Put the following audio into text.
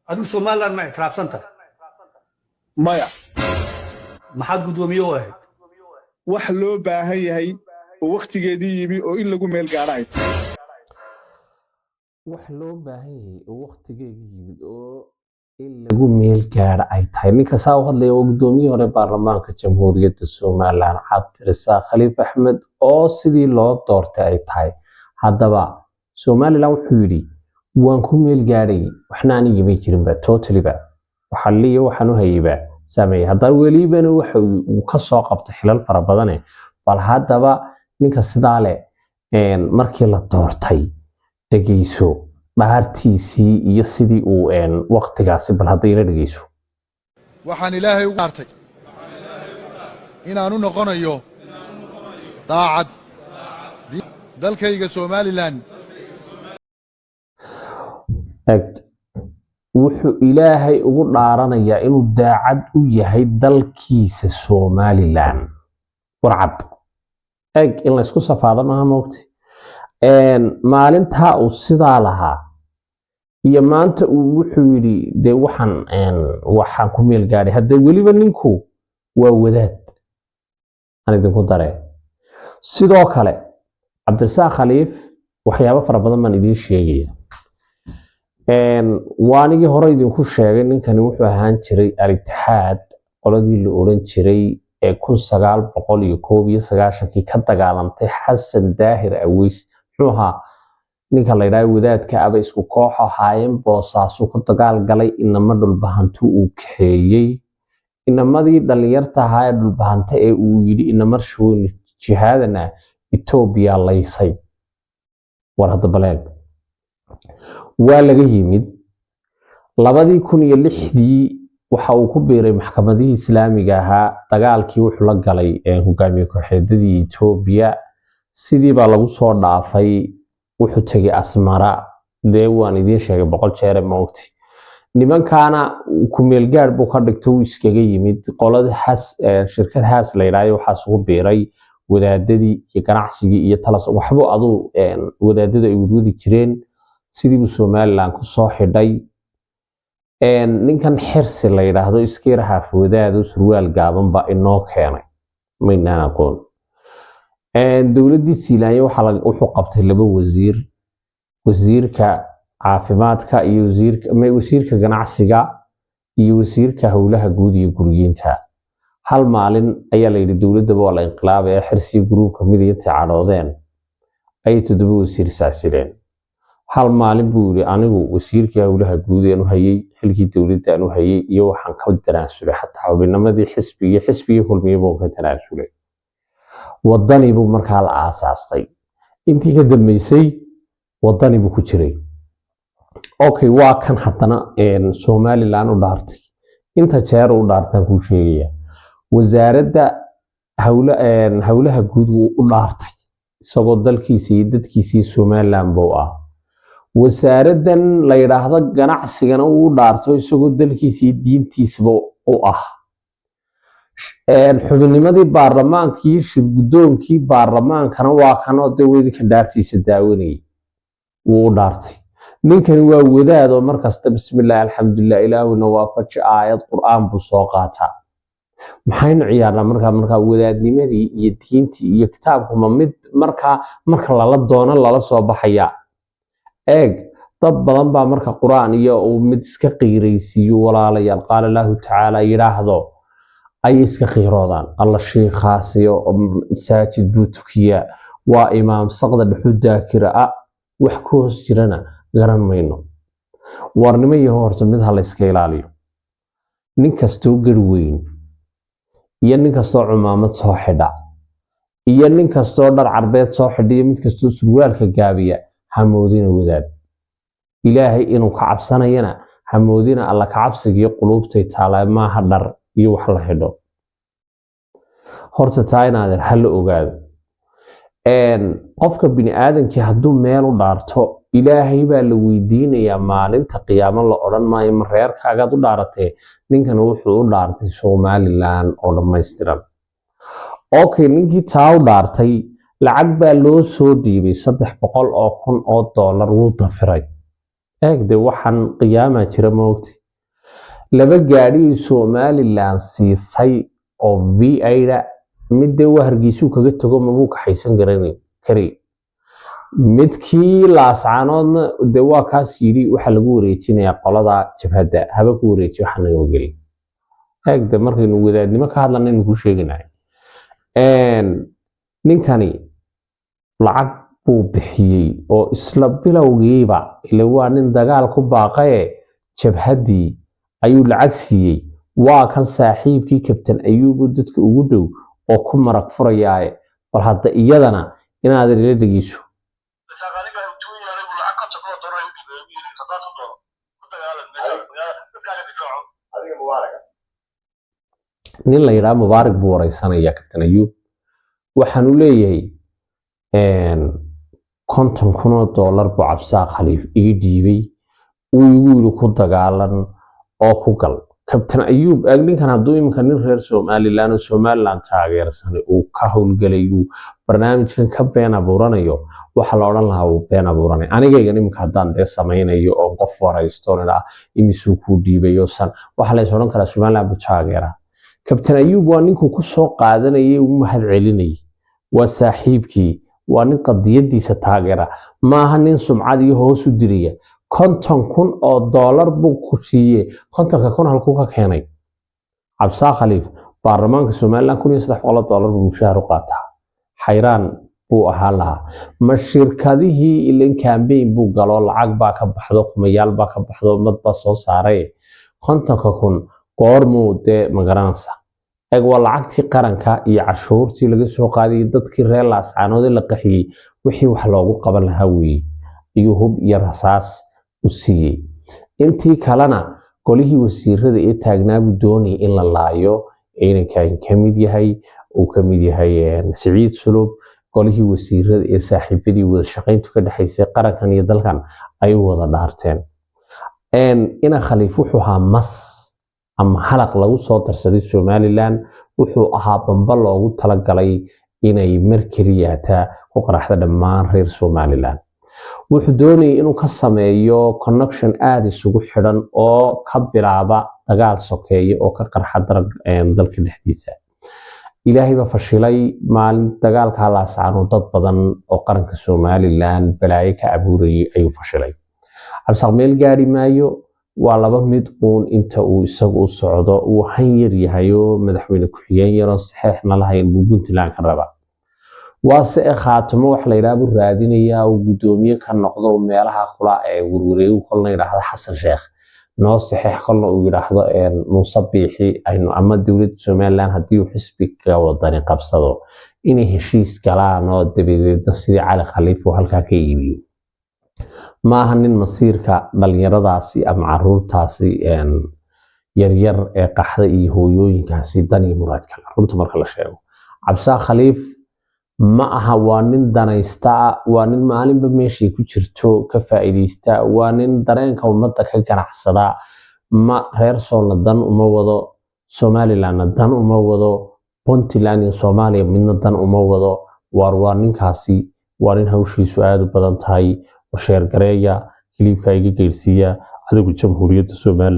adigu Somaliland ma ictiraafsanta maya maxaad gudoomiye u ahayd wax loo baahan yahay oo waqtigeedii yimi oo in lagu meel gaaro ay tahay wax loo baahan yahay oo waqtigeedii yimid oo in lagu meel gaaro ay tahay ninka saa u hadlaya oo gudoomiyihii hore baarlamaanka jamhuuriyadda Somaliland Cabdirasaaq Khaliif Axmed oo sidii loo doortay ay tahay haddaba Somaliland wuxuu yiri waan ku meel gaaray waxna aniga ma jirin ba totally ba waxa liyo waxaan u hayba sameey hadda waliban waxa uu ka soo qabtay xilal fara badan bal haddaba ninka sidaa leh markii la doortay dhageyso dhaartiisii iyo sidii uu waqtigaasi bal hadayna dhageyso waxaan ilaahay u qaartay inaan u noqonayo daacad dalkayga Somaliland wuxuu ilaahay ugu dhaaranayaa inuu daacad u yahay dalkiisa Somaliland warcad in la isku safaado ma moogtay maalinta uu sidaa lahaa iyo maanta uu wuxuu yiri de waxaan ku meel gaaray hadda waliba ninku waa wadaad aan idinku dareen sidoo kale Cabdirasaaq Khaliif waxyaabo fara badan baan idin sheegaya waanigi hore idinku sheegay ninkani wuxuu ahaan jiray al-Ittixaad qoladii la oran jiray 1991 ka dagaalantay Xasan Daahir Aweys xuha ninka la yiraahdo wadaadka aba isku koox ahaayeen Boosaaso ku dagaal galay inama dhulbahantu uu kaxeeyay inamadii dhalinyarta ahaa dhulbahanta ee uu yiri inama shoon jihaadana Ethiopia laysay war hadda baleeg waa laga yimid 2006 waxa uu ku biiray maxkamadii islaamiga ahaa dagaalkii wuxuu la galay hogaamiye kooxeedadii Ethiopia sidii baa lagu soo dhaafay wuxuu tagay Asmara deewaan idin sheegay 100 jeer moogti nimankaana ku meel gaar buu ka dhigtay iskaga yimid qolada shirkad haas la yiraahdo waxa soo biiray wadaadadii iyo ganacsigii iyo talas waxba aduu wadaadada ay wadi jireen sidii Somaliland ku soo xidhay ninkan xirsi la yiraahdo iskiraha wadaad surwaal gaaban ba inoo keenay maynaan aqoon dawladii Siilaanya wuxuu qabtay laba wasiirka caafimaadka iyo wasiirka ganacsiga iyo wasiirka howlaha guud iyo guriyinta hal maalin ayaa la yiri dawladda waa la inqilaabay xirsi gruubka midiyada cadoodeen ay toddoba wasiir saasileen hal maalin buu yiri anigu wasiirka howlaha guud ee hayay xilkii dawladda aanu hayay iyo waxaan ka daraasulay xataa xubinamadii xisbiga kulmiye buu ka daraasulay wadani buu markaa la aasaastay intii ka dambeysay wadani buu ku jiray okay waa kan hadana Somaliland u dhaartay inta jeer u dhaartay ku sheegaya wasaaradda howlaha guud u dhaartay isagoo dalkiisa iyo dadkiisa Somaliland buu ah wasaaraddan la yiraahdo ganacsigana uu dhaarto isagoo dalkiisa iyo diintiisaba u ah xubnimadii baarlamaanka iyo shirgudoonkii baarlamaankana waa kan oo dawladda ka dhaartiisa daawanayay uu dhaartay ninkani waa wadaad oo markasta bismillaah alxamdulillah ilaahuna waafaj aayad quraan buu soo qaataa maxaynu ciyaarnaa marka wadaadnimadii iyo diintii iyo kitaabku ma mid marka lala doono lala soo baxaya dad badan baa marka quraan iyo mid iska qiiraysiyo walaalayaal qaal Allahu ta'ala yiraahdo ay iska qiiroodaan alla sheekhaas iyo masaajid buu tukiya waa imaam saqda dhuxul daakira wax ku hoos jirana garan mayno warnimo iyo horta mid hal iska ilaaliyo nin kastoo garweyn iyo nin kastoo cumaamad soo xidha iyo nin kastoo dhar carbeed soo xidhiyo mid kastoo surwaalka gaabiya hamoodina wadaad ilaahay inuu ka cabsanayana hamoodina alla ka cabsigiyo qulubtay taalay ma ha dhar iyo wax la xidho horta taaynaad hal ogaado qofka bini aadamkii hadduu meel u dhaarto ilaahay baa la weydiinayaa maalinta qiyaamo la oran maayo ma reerkaaga u dhaaratay ninkan wuxuu u dhaartay Somaliland oo dhameystiran okay ninkii taa u dhaartay lacag baa loo soo dhiibay 300,000 oo dollar wuu dafiray eegde waxaan qiyaama jira moogti laba gaadhi Somaliland siisay oo VI-da midda waa hargeysu kaga tago mabuu kaxaysan kari midkii laascaanoodna de waa kaas yidhi waxa lagu wareejinayaa qolada jabhadda haba ku wareejiyo waxaan naga geli eegde markaynu wadaadnimo ka hadlana inuu ku sheeganayo ninkani lacag buu bixiyey oo isla bilowgiiba ila waa nin dagaal ku baaqaye jabhaddii ayuu lacag siiyey waa kan saaxiibkii kabtan ayuubu dadka ugu dhow oo ku marag furayaaye bal hadda iyadana inaad ila dhegeyso nin la yidhaha mubaarak buu wareysanaya kabtan ayuub waxaan u leeyahay $50,000 buu cabsaa khaliif ii dhiibay uu igu yidhi ku dagaalan oo ku gal kabtan ayuub ninkan hadduu iminka nin reer Somaliland oo Somaliland taageersan uu ka howlgalayo barnaamijkan ka been abuuranayo waxa la oran lahaa uu been abuuranay anigayga iminka haddaan dee samaynayo oo qof wareysto nidhaa imisuu ku dhiibayo san waxa la is oran karaa Somaliland buu taageeraa kabtan ayuub waa ninkuu ku soo qaadanayay uu mahad celinayay waa saaxiibkii waa nin qadiyadiisa taageera maaha nin sumcad iyo hoos u diraya $50,000 buu ku siiyey 50,000 halkuu ka keenay cabsaa khaliif baarlamaanka Somaliland $1,300 buu mushaar u qaataa xayraan buu ahaa lahaa ma shirkadihii ilan campaign buu galo lacag baa ka baxdo kumayaal baa ka baxdo mad baa soo saaray 50,000 goormuu dee magaranaysa eeg waa lacagtii qaranka iyo cashuurtii laga soo qaadayay dadkii reer laascaanood la qaxiyey wixii wax loogu qaban lahaa weeye iyo hub iyo rasaas u siiyey intii kalena golihii wasiirada ee taagnaa buu doonayay in la laayo inankan ka mid yahay uu ka mid yahay Siciid Sulub golihii wasiirada ee saaxiibadii wada shaqayntu ka dhaxaysay qarankan iyo dalkan ay wada dhaarteen ina khaliif wuxuu ahaa mas ama halaq lagu soo darsaday Somaliland wuxuu ahaa bamba loogu talagalay inay markaliyaata ku qaraxda dhammaan reer Somaliland wuxuu doonayay inuu ka sameeyo connection aad isugu xidhan oo ka bilaaba dagaal sokeeye oo ka qarxa dalka dhexdiisa ilaahay ba fashilay maalin dagaalka laascaanood dad badan oo qaranka Somaliland balaayo ka abuurayay ayuu fashilay cabsaq meel gaari maayo waa laba mid uun inta uu isagu u socdo uu han yar yahay oo madaxweyne ku xigeen yar oo saxiixna lahayn buu Puntland ka raba waase khaatimo wax la yiraahdo raadinaya oo gudoomiye ka noqdo meelaha kula ee warwareegu kolna yiraahdo Xasan Sheekh noo saxiix kolna uu yiraahdo Muuse Biixi aynu ama dawladda Somaliland hadii uu xisbiga wadani qabsado inay heshiis galaan oo dabadeed sidii Cali Khaliif oo halka ka iibiyo maaha nin masiirka dhalinyaradaasi ama caruurtaasi yaryar ee qaxda iyo hooyooyinkaasi dan iyo muraad kale runta marka la sheego cabsaa khaliif ma aha waa nin danaysta waa nin maalinba meeshii ku jirto ka faa'iideysta waa nin dareenka ummadda ka ganacsada ma reer Soolna dan uma wado Somaliland dan uma wado Puntland iyo Soomaaliya midna dan uma wado waa ninkaasi waa nin hawshiisu aad u badan tahay وشير قرية كليب كايجي كيرسية هذا كل جمهورية الصومال